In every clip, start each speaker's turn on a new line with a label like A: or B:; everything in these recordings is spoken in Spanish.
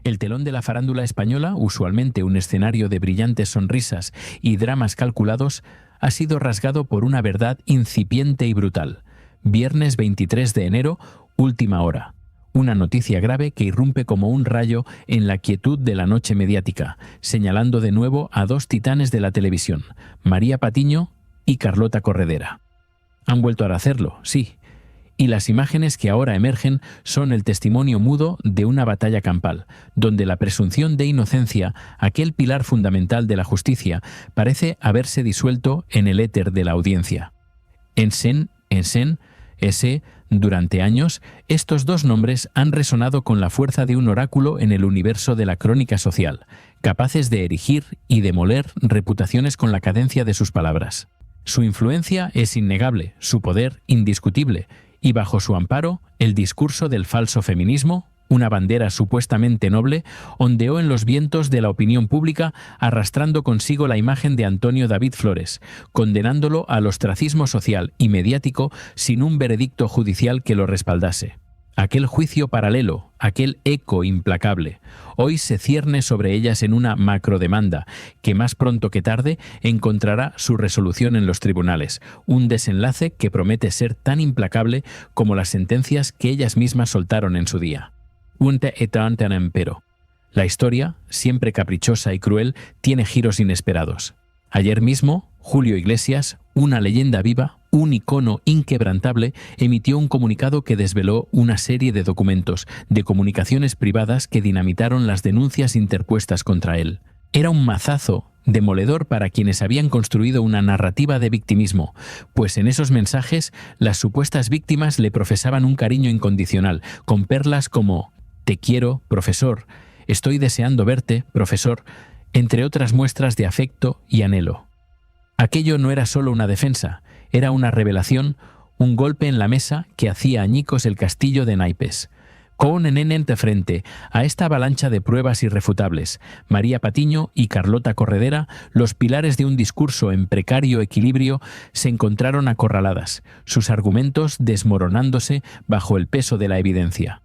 A: El telón de la farándula española, usualmente un escenario de brillantes sonrisas y dramas calculados, ha sido rasgado por una verdad incipiente y brutal. Viernes 23 de enero, última hora. Una noticia grave que irrumpe como un rayo en la quietud de la noche mediática, señalando de nuevo a dos titanes de la televisión, María Patiño y Carlota Corredera. Han vuelto a hacerlo, sí. Y las imágenes que ahora emergen son el testimonio mudo de una batalla campal, donde la presunción de inocencia, aquel pilar fundamental de la justicia, parece haberse disuelto en el éter de la audiencia. Durante años, estos dos nombres han resonado con la fuerza de un oráculo en el universo de la crónica social, capaces de erigir y demoler reputaciones con la cadencia de sus palabras. Su influencia es innegable, su poder indiscutible, y bajo su amparo, el discurso del falso feminismo, una bandera supuestamente noble, ondeó en los vientos de la opinión pública, arrastrando consigo la imagen de Antonio David Flores, condenándolo al ostracismo social y mediático sin un veredicto judicial que lo respaldase. Aquel juicio paralelo, aquel eco implacable, hoy se cierne sobre ellas en una macrodemanda que más pronto que tarde encontrará su resolución en los tribunales, un desenlace que promete ser tan implacable como las sentencias que ellas mismas soltaron en su día. Unte etanten empero. La historia, siempre caprichosa y cruel, tiene giros inesperados. Ayer mismo, Julio Iglesias, una leyenda viva, un icono inquebrantable, emitió un comunicado que desveló una serie de documentos, de comunicaciones privadas que dinamitaron las denuncias interpuestas contra él. Era un mazazo demoledor para quienes habían construido una narrativa de victimismo, pues en esos mensajes las supuestas víctimas le profesaban un cariño incondicional, con perlas como «Te quiero, profesor», «Estoy deseando verte, profesor», entre otras muestras de afecto y anhelo. Aquello no era solo una defensa, era una revelación, un golpe en la mesa que hacía añicos el castillo de naipes. Con de frente a esta avalancha de pruebas irrefutables, María Patiño y Carlota Corredera, los pilares de un discurso en precario equilibrio, se encontraron acorraladas, sus argumentos desmoronándose bajo el peso de la evidencia.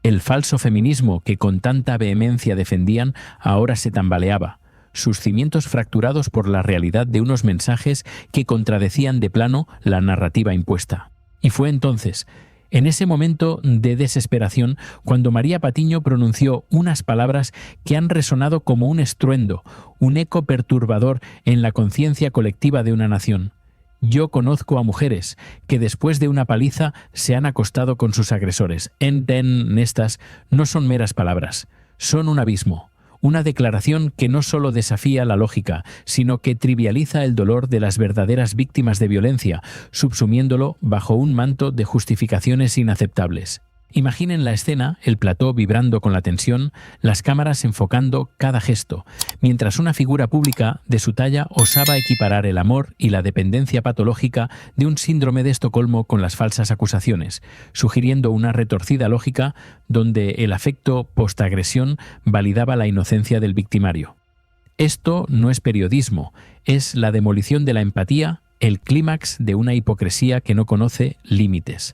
A: El falso feminismo que con tanta vehemencia defendían ahora se tambaleaba, sus cimientos fracturados por la realidad de unos mensajes que contradecían de plano la narrativa impuesta. Y fue entonces, en ese momento de desesperación, cuando María Patiño pronunció unas palabras que han resonado como un estruendo, un eco perturbador en la conciencia colectiva de una nación. Yo conozco a mujeres que después de una paliza se han acostado con sus agresores. Estas no son meras palabras, son un abismo. Una declaración que no solo desafía la lógica, sino que trivializa el dolor de las verdaderas víctimas de violencia, subsumiéndolo bajo un manto de justificaciones inaceptables. Imaginen la escena, el plató vibrando con la tensión, las cámaras enfocando cada gesto, mientras una figura pública de su talla osaba equiparar el amor y la dependencia patológica de un síndrome de Estocolmo con las falsas acusaciones, sugiriendo una retorcida lógica donde el afecto postagresión validaba la inocencia del victimario. Esto no es periodismo, es la demolición de la empatía, el clímax de una hipocresía que no conoce límites.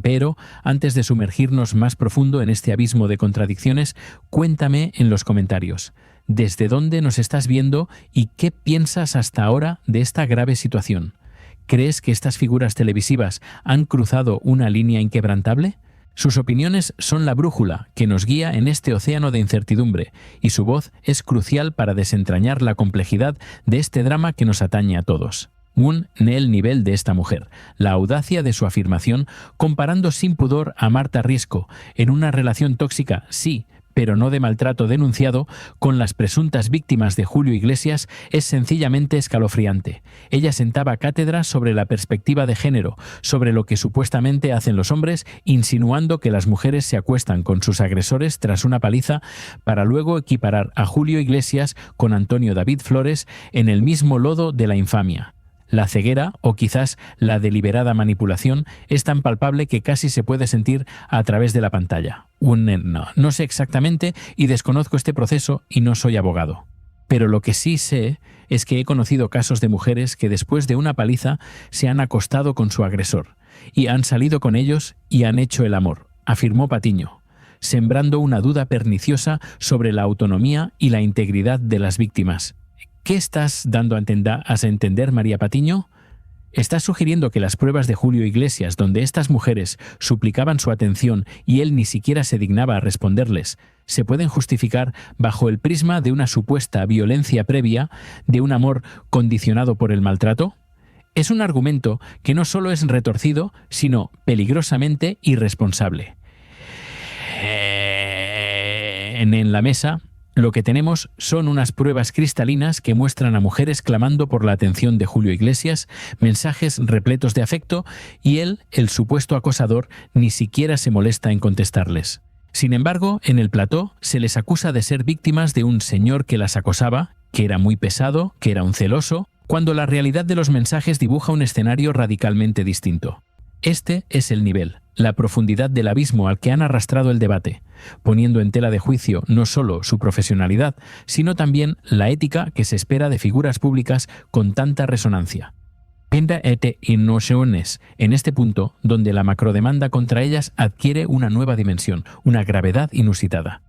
A: Pero antes de sumergirnos más profundo en este abismo de contradicciones, cuéntame en los comentarios, ¿desde dónde nos estás viendo y qué piensas hasta ahora de esta grave situación? ¿Crees que estas figuras televisivas han cruzado una línea inquebrantable? Sus opiniones son la brújula que nos guía en este océano de incertidumbre, y su voz es crucial para desentrañar la complejidad de este drama que nos atañe a todos. El nivel de esta mujer, la audacia de su afirmación, comparando sin pudor a Marta Riesco en una relación tóxica, sí, pero no de maltrato denunciado, con las presuntas víctimas de Julio Iglesias, es sencillamente escalofriante. Ella sentaba cátedra sobre la perspectiva de género, sobre lo que supuestamente hacen los hombres, insinuando que las mujeres se acuestan con sus agresores tras una paliza, para luego equiparar a Julio Iglesias con Antonio David Flores en el mismo lodo de la infamia. La ceguera, o quizás la deliberada manipulación, es tan palpable que casi se puede sentir a través de la pantalla. No sé exactamente y desconozco este proceso y no soy abogado. Pero lo que sí sé es que he conocido casos de mujeres que después de una paliza se han acostado con su agresor y han salido con ellos y han hecho el amor, afirmó Patiño. sembrando una duda perniciosa sobre la autonomía y la integridad de las víctimas. ¿Qué estás dando a entender, María Patiño? ¿Estás sugiriendo que las pruebas de Julio Iglesias, donde estas mujeres suplicaban su atención y él ni siquiera se dignaba a responderles, se pueden justificar bajo el prisma de una supuesta violencia previa, de un amor condicionado por el maltrato? Es un argumento que no solo es retorcido, sino peligrosamente irresponsable. En la mesa, lo que tenemos son unas pruebas cristalinas que muestran a mujeres clamando por la atención de Julio Iglesias, mensajes repletos de afecto, y él, el supuesto acosador, ni siquiera se molesta en contestarles. Sin embargo, en el plató se les acusa de ser víctimas de un señor que las acosaba, que era muy pesado, que era un celoso, cuando la realidad de los mensajes dibuja un escenario radicalmente distinto. Este es el nivel, la profundidad del abismo al que han arrastrado el debate, poniendo en tela de juicio no solo su profesionalidad, sino también la ética que se espera de figuras públicas con tanta resonancia. Penda et innociones, en este punto donde la macrodemanda contra ellas adquiere una nueva dimensión, una gravedad inusitada.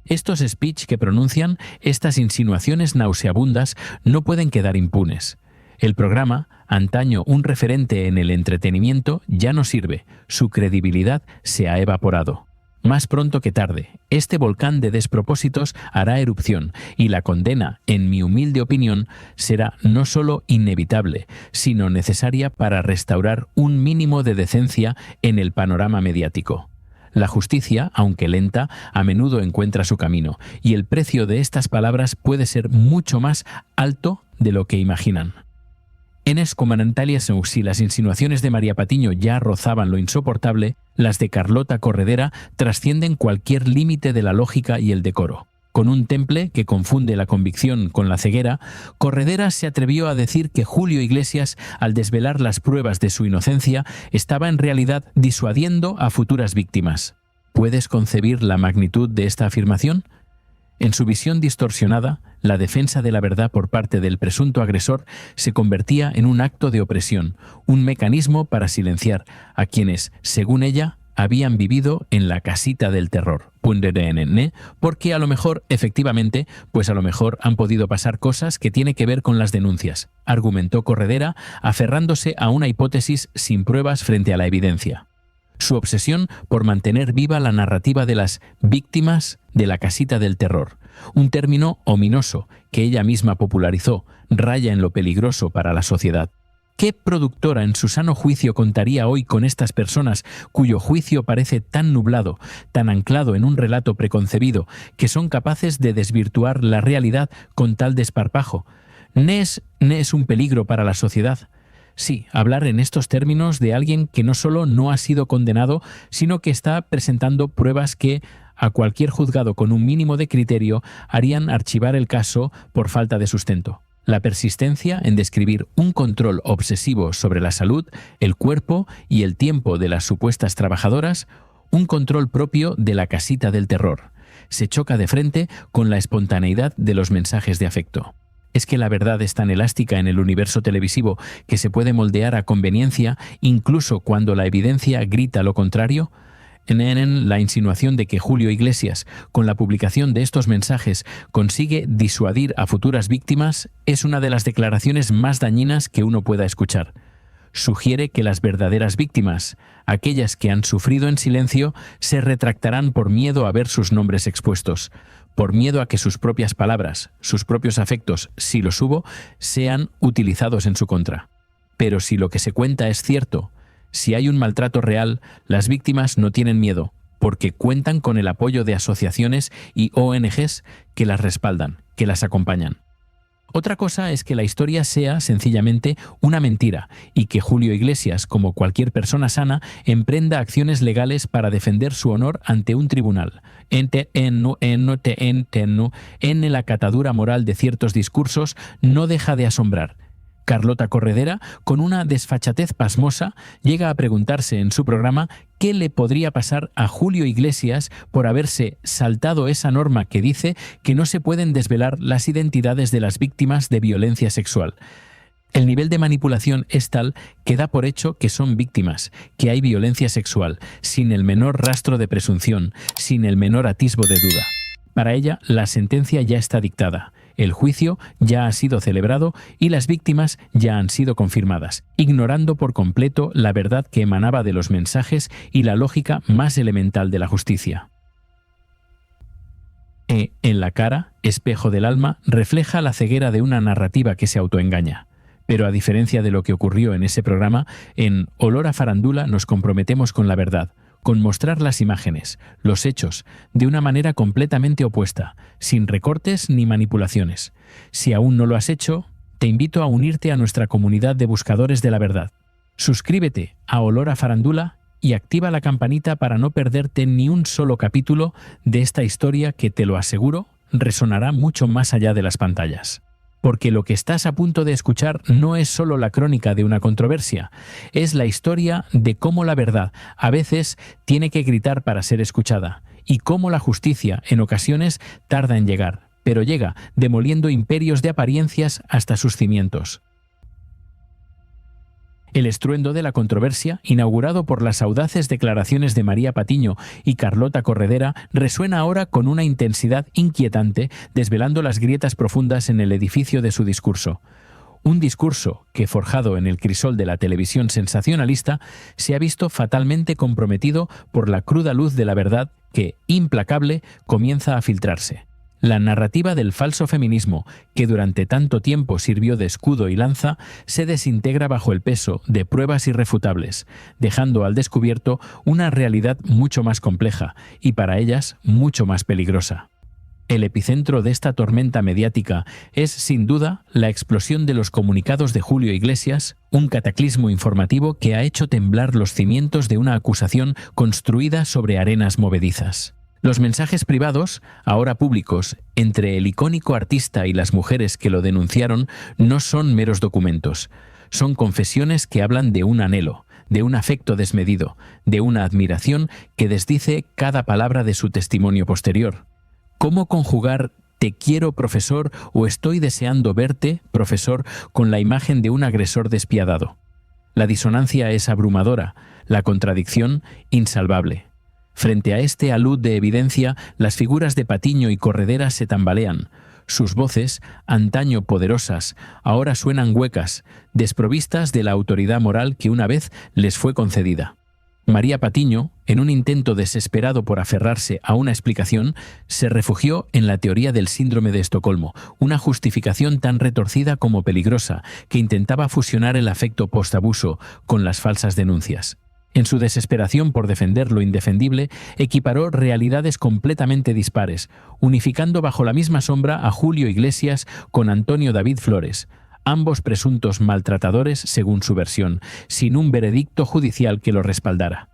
A: Estos speech que pronuncian, estas insinuaciones nauseabundas, no pueden quedar impunes. El programa, antaño un referente en el entretenimiento, ya no sirve, su credibilidad se ha evaporado. Más pronto que tarde, este volcán de despropósitos hará erupción y la condena, en mi humilde opinión, será no solo inevitable, sino necesaria para restaurar un mínimo de decencia en el panorama mediático. La justicia, aunque lenta, a menudo encuentra su camino, y el precio de estas palabras puede ser mucho más alto de lo que imaginan. En Escomanantalias, si las insinuaciones de María Patiño ya rozaban lo insoportable, las de Carlota Corredera trascienden cualquier límite de la lógica y el decoro. Con un temple que confunde la convicción con la ceguera, Corredera se atrevió a decir que Julio Iglesias, al desvelar las pruebas de su inocencia, estaba en realidad disuadiendo a futuras víctimas. ¿Puedes concebir la magnitud de esta afirmación? En su visión distorsionada, la defensa de la verdad por parte del presunto agresor se convertía en un acto de opresión, un mecanismo para silenciar a quienes, según ella, habían vivido en la casita del terror. Porque a lo mejor, efectivamente, pues a lo mejor han podido pasar cosas que tiene que ver con las denuncias, argumentó Corredera, aferrándose a una hipótesis sin pruebas frente a la evidencia. Su obsesión por mantener viva la narrativa de las víctimas de la casita del terror, un término ominoso que ella misma popularizó, raya en lo peligroso para la sociedad. ¿Qué productora en su sano juicio contaría hoy con estas personas cuyo juicio parece tan nublado, tan anclado en un relato preconcebido, que son capaces de desvirtuar la realidad con tal desparpajo? ¿No es un peligro para la sociedad? Sí, hablar en estos términos de alguien que no solo no ha sido condenado, sino que está presentando pruebas que, a cualquier juzgado con un mínimo de criterio, harían archivar el caso por falta de sustento. La persistencia en describir un control obsesivo sobre la salud, el cuerpo y el tiempo de las supuestas trabajadoras, un control propio de la casita del terror, se choca de frente con la espontaneidad de los mensajes de afecto. ¿Es que la verdad es tan elástica en el universo televisivo que se puede moldear a conveniencia incluso cuando la evidencia grita lo contrario? En la insinuación de que Julio Iglesias, con la publicación de estos mensajes, consigue disuadir a futuras víctimas, es una de las declaraciones más dañinas que uno pueda escuchar. Sugiere que las verdaderas víctimas, aquellas que han sufrido en silencio, se retractarán por miedo a ver sus nombres expuestos, por miedo a que sus propias palabras, sus propios afectos, si los hubo, sean utilizados en su contra. Pero si lo que se cuenta es cierto, si hay un maltrato real, las víctimas no tienen miedo, porque cuentan con el apoyo de asociaciones y ONGs que las respaldan, que las acompañan. Otra cosa es que la historia sea sencillamente una mentira y que Julio Iglesias, como cualquier persona sana, emprenda acciones legales para defender su honor ante un tribunal. En la catadura moral de ciertos discursos no deja de asombrar. Carlota Corredera, con una desfachatez pasmosa, llega a preguntarse en su programa qué le podría pasar a Julio Iglesias por haberse saltado esa norma que dice que no se pueden desvelar las identidades de las víctimas de violencia sexual. El nivel de manipulación es tal que da por hecho que son víctimas, que hay violencia sexual, sin el menor rastro de presunción, sin el menor atisbo de duda. Para ella, la sentencia ya está dictada, el juicio ya ha sido celebrado y las víctimas ya han sido confirmadas, ignorando por completo la verdad que emanaba de los mensajes y la lógica más elemental de la justicia. En la cara, espejo del alma, refleja la ceguera de una narrativa que se autoengaña. Pero a diferencia de lo que ocurrió en ese programa, en Olor a Farándula nos comprometemos con la verdad, con mostrar las imágenes, los hechos, de una manera completamente opuesta, sin recortes ni manipulaciones. Si aún no lo has hecho, te invito a unirte a nuestra comunidad de buscadores de la verdad. Suscríbete a Olor a Farándula y activa la campanita para no perderte ni un solo capítulo de esta historia que, te lo aseguro, resonará mucho más allá de las pantallas. Porque lo que estás a punto de escuchar no es solo la crónica de una controversia, es la historia de cómo la verdad a veces tiene que gritar para ser escuchada, y cómo la justicia en ocasiones tarda en llegar, pero llega demoliendo imperios de apariencias hasta sus cimientos. El estruendo de la controversia, inaugurado por las audaces declaraciones de María Patiño y Carlota Corredera, resuena ahora con una intensidad inquietante, desvelando las grietas profundas en el edificio de su discurso. Un discurso que, forjado en el crisol de la televisión sensacionalista, se ha visto fatalmente comprometido por la cruda luz de la verdad que, implacable, comienza a filtrarse. La narrativa del falso feminismo, que durante tanto tiempo sirvió de escudo y lanza, se desintegra bajo el peso de pruebas irrefutables, dejando al descubierto una realidad mucho más compleja y para ellas mucho más peligrosa. El epicentro de esta tormenta mediática es, sin duda, la explosión de los comunicados de Julio Iglesias, un cataclismo informativo que ha hecho temblar los cimientos de una acusación construida sobre arenas movedizas. Los mensajes privados, ahora públicos, entre el icónico artista y las mujeres que lo denunciaron, no son meros documentos. Son confesiones que hablan de un anhelo, de un afecto desmedido, de una admiración que desdice cada palabra de su testimonio posterior. ¿Cómo conjugar «te quiero, profesor» o «estoy deseando verte, profesor» con la imagen de un agresor despiadado? La disonancia es abrumadora, la contradicción insalvable. Frente a este alud de evidencia, las figuras de Patiño y Corredera se tambalean. Sus voces, antaño poderosas, ahora suenan huecas, desprovistas de la autoridad moral que una vez les fue concedida. María Patiño, en un intento desesperado por aferrarse a una explicación, se refugió en la teoría del síndrome de Estocolmo, una justificación tan retorcida como peligrosa, que intentaba fusionar el afecto postabuso con las falsas denuncias. En su desesperación por defender lo indefendible, equiparó realidades completamente dispares, unificando bajo la misma sombra a Julio Iglesias con Antonio David Flores, ambos presuntos maltratadores según su versión, sin un veredicto judicial que lo respaldara.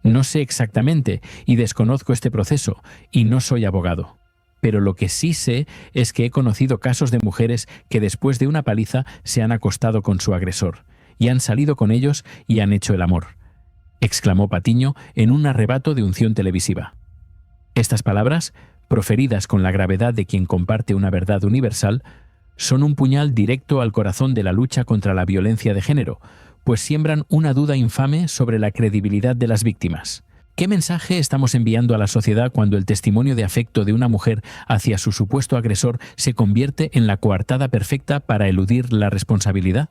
A: No sé exactamente y desconozco este proceso, y no soy abogado. Pero lo que sí sé es que he conocido casos de mujeres que después de una paliza se han acostado con su agresor, y han salido con ellos y han hecho el amor, exclamó Patiño en un arrebato de unción televisiva. Estas palabras, proferidas con la gravedad de quien comparte una verdad universal, son un puñal directo al corazón de la lucha contra la violencia de género, pues siembran una duda infame sobre la credibilidad de las víctimas. ¿Qué mensaje estamos enviando a la sociedad cuando el testimonio de afecto de una mujer hacia su supuesto agresor se convierte en la coartada perfecta para eludir la responsabilidad?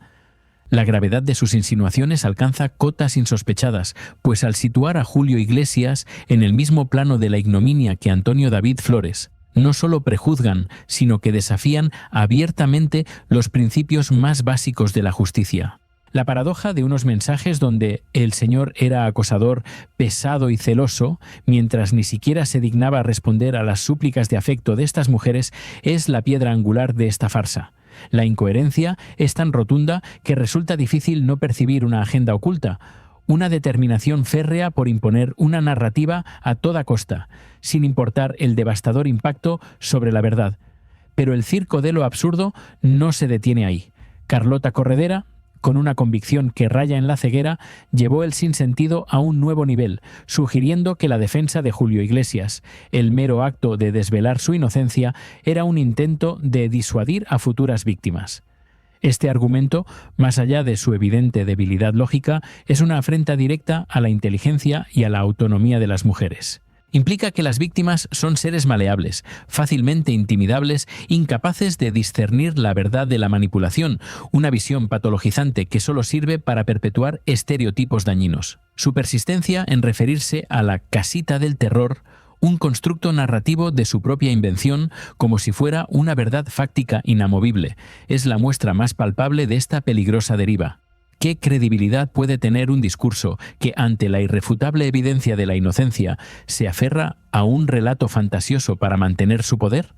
A: La gravedad de sus insinuaciones alcanza cotas insospechadas, pues al situar a Julio Iglesias en el mismo plano de la ignominia que Antonio David Flores, no solo prejuzgan, sino que desafían abiertamente los principios más básicos de la justicia. La paradoja de unos mensajes donde el señor era acosador, pesado y celoso, mientras ni siquiera se dignaba responder a las súplicas de afecto de estas mujeres, es la piedra angular de esta farsa. La incoherencia es tan rotunda que resulta difícil no percibir una agenda oculta, una determinación férrea por imponer una narrativa a toda costa, sin importar el devastador impacto sobre la verdad. Pero el circo de lo absurdo no se detiene ahí. Carlota Corredera, con una convicción que raya en la ceguera, llevó el sinsentido a un nuevo nivel, sugiriendo que la defensa de Julio Iglesias, el mero acto de desvelar su inocencia, era un intento de disuadir a futuras víctimas. Este argumento, más allá de su evidente debilidad lógica, es una afrenta directa a la inteligencia y a la autonomía de las mujeres. Implica que las víctimas son seres maleables, fácilmente intimidables, incapaces de discernir la verdad de la manipulación, una visión patologizante que solo sirve para perpetuar estereotipos dañinos. Su persistencia en referirse a la casita del terror, un constructo narrativo de su propia invención, como si fuera una verdad fáctica inamovible, es la muestra más palpable de esta peligrosa deriva. ¿Qué credibilidad puede tener un discurso que, ante la irrefutable evidencia de la inocencia, se aferra a un relato fantasioso para mantener su poder?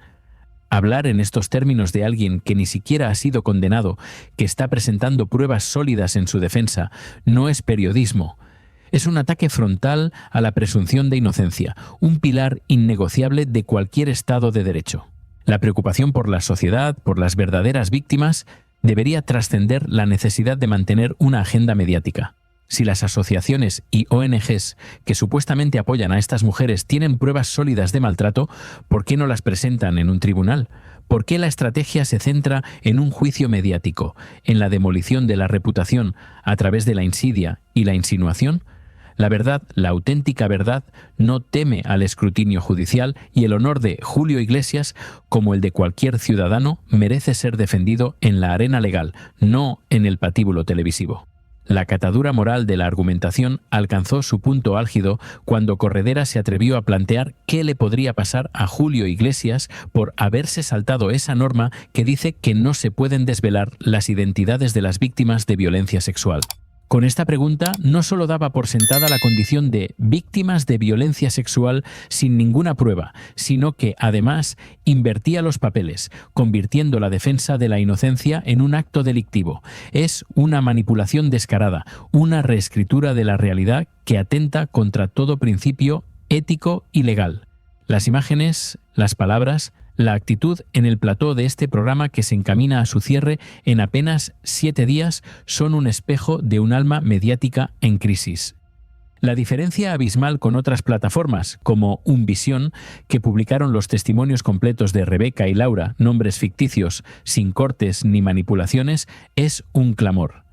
A: Hablar en estos términos de alguien que ni siquiera ha sido condenado, que está presentando pruebas sólidas en su defensa, no es periodismo. Es un ataque frontal a la presunción de inocencia, un pilar innegociable de cualquier Estado de Derecho. La preocupación por la sociedad, por las verdaderas víctimas, debería trascender la necesidad de mantener una agenda mediática. Si las asociaciones y ONGs que supuestamente apoyan a estas mujeres tienen pruebas sólidas de maltrato, ¿por qué no las presentan en un tribunal? ¿Por qué la estrategia se centra en un juicio mediático, en la demolición de la reputación a través de la insidia y la insinuación? La verdad, la auténtica verdad, no teme al escrutinio judicial y el honor de Julio Iglesias, como el de cualquier ciudadano, merece ser defendido en la arena legal, no en el patíbulo televisivo. La catadura moral de la argumentación alcanzó su punto álgido cuando Corredera se atrevió a plantear qué le podría pasar a Julio Iglesias por haberse saltado esa norma que dice que no se pueden desvelar las identidades de las víctimas de violencia sexual. Con esta pregunta no solo daba por sentada la condición de víctimas de violencia sexual sin ninguna prueba, sino que, además, invertía los papeles, convirtiendo la defensa de la inocencia en un acto delictivo. Es una manipulación descarada, una reescritura de la realidad que atenta contra todo principio ético y legal. Las imágenes, las palabras, la actitud en el plató de este programa que se encamina a su cierre en apenas 7 días son un espejo de un alma mediática en crisis. La diferencia abismal con otras plataformas, como Unvisión, que publicaron los testimonios completos de Rebeca y Laura, nombres ficticios, sin cortes ni manipulaciones, es un clamor.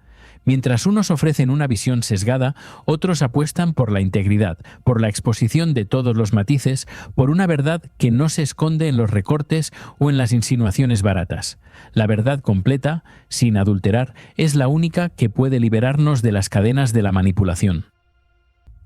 A: Mientras unos ofrecen una visión sesgada, otros apuestan por la integridad, por la exposición de todos los matices, por una verdad que no se esconde en los recortes o en las insinuaciones baratas. La verdad completa, sin adulterar, es la única que puede liberarnos de las cadenas de la manipulación.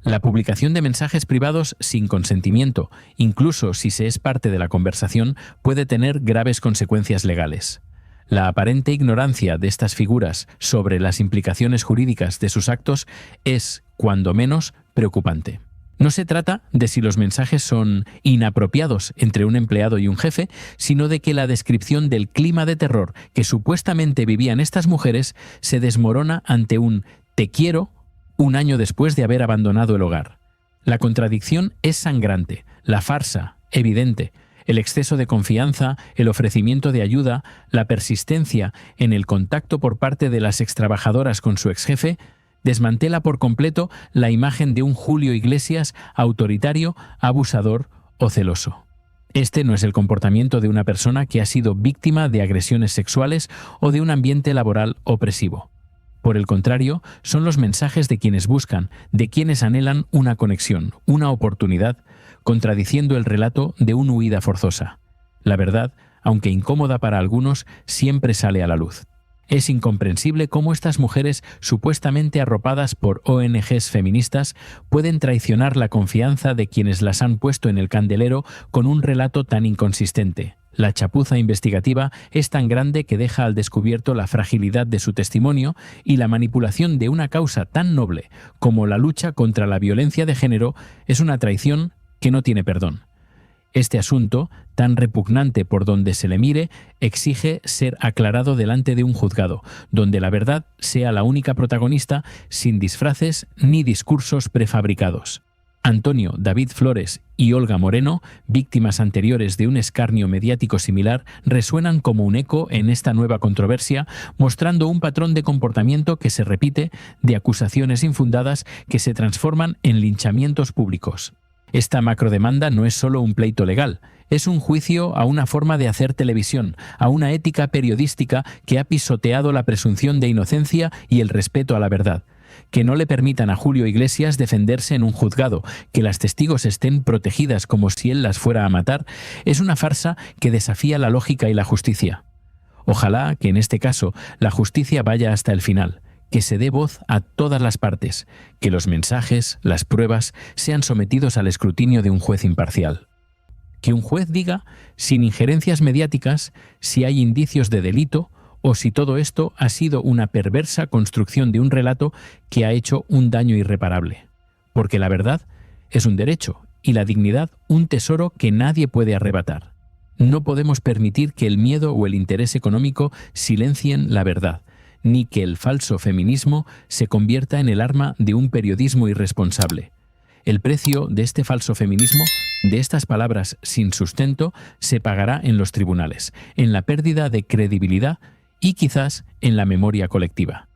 A: La publicación de mensajes privados sin consentimiento, incluso si se es parte de la conversación, puede tener graves consecuencias legales. La aparente ignorancia de estas figuras sobre las implicaciones jurídicas de sus actos es, cuando menos, preocupante. No se trata de si los mensajes son inapropiados entre un empleado y un jefe, sino de que la descripción del clima de terror que supuestamente vivían estas mujeres se desmorona ante un «te quiero» un año después de haber abandonado el hogar. La contradicción es sangrante, la farsa, evidente. El exceso de confianza, el ofrecimiento de ayuda, la persistencia en el contacto por parte de las extrabajadoras con su exjefe, desmantela por completo la imagen de un Julio Iglesias autoritario, abusador o celoso. Este no es el comportamiento de una persona que ha sido víctima de agresiones sexuales o de un ambiente laboral opresivo. Por el contrario, son los mensajes de quienes buscan, de quienes anhelan una conexión, una oportunidad, contradiciendo el relato de una huida forzosa. La verdad, aunque incómoda para algunos, siempre sale a la luz. Es incomprensible cómo estas mujeres, supuestamente arropadas por ONGs feministas, pueden traicionar la confianza de quienes las han puesto en el candelero con un relato tan inconsistente. La chapuza investigativa es tan grande que deja al descubierto la fragilidad de su testimonio y la manipulación de una causa tan noble como la lucha contra la violencia de género es una traición que no tiene perdón. Este asunto, tan repugnante por donde se le mire, exige ser aclarado delante de un juzgado, donde la verdad sea la única protagonista, sin disfraces ni discursos prefabricados. Antonio David Flores y Olga Moreno, víctimas anteriores de un escarnio mediático similar, resuenan como un eco en esta nueva controversia, mostrando un patrón de comportamiento que se repite, de acusaciones infundadas que se transforman en linchamientos públicos. Esta macrodemanda no es solo un pleito legal, es un juicio a una forma de hacer televisión, a una ética periodística que ha pisoteado la presunción de inocencia y el respeto a la verdad. Que no le permitan a Julio Iglesias defenderse en un juzgado, que las testigos estén protegidas como si él las fuera a matar, es una farsa que desafía la lógica y la justicia. Ojalá que en este caso la justicia vaya hasta el final, que se dé voz a todas las partes, que los mensajes, las pruebas, sean sometidos al escrutinio de un juez imparcial. Que un juez diga, sin injerencias mediáticas, si hay indicios de delito o si todo esto ha sido una perversa construcción de un relato que ha hecho un daño irreparable. Porque la verdad es un derecho y la dignidad un tesoro que nadie puede arrebatar. No podemos permitir que el miedo o el interés económico silencien la verdad, ni que el falso feminismo se convierta en el arma de un periodismo irresponsable. El precio de este falso feminismo, de estas palabras sin sustento, se pagará en los tribunales, en la pérdida de credibilidad y quizás en la memoria colectiva.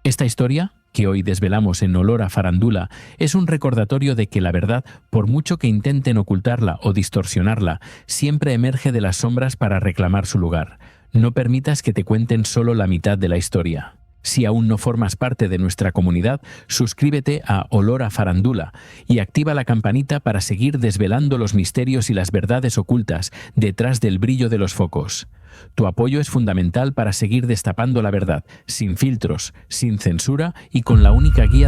A: Esta historia, que hoy desvelamos en Olor a Farándula, es un recordatorio de que la verdad, por mucho que intenten ocultarla o distorsionarla, siempre emerge de las sombras para reclamar su lugar. No permitas que te cuenten solo la mitad de la historia. Si aún no formas parte de nuestra comunidad, suscríbete a Olor a Farándula y activa la campanita para seguir desvelando los misterios y las verdades ocultas detrás del brillo de los focos. Tu apoyo es fundamental para seguir destapando la verdad, sin filtros, sin censura y con la única guía de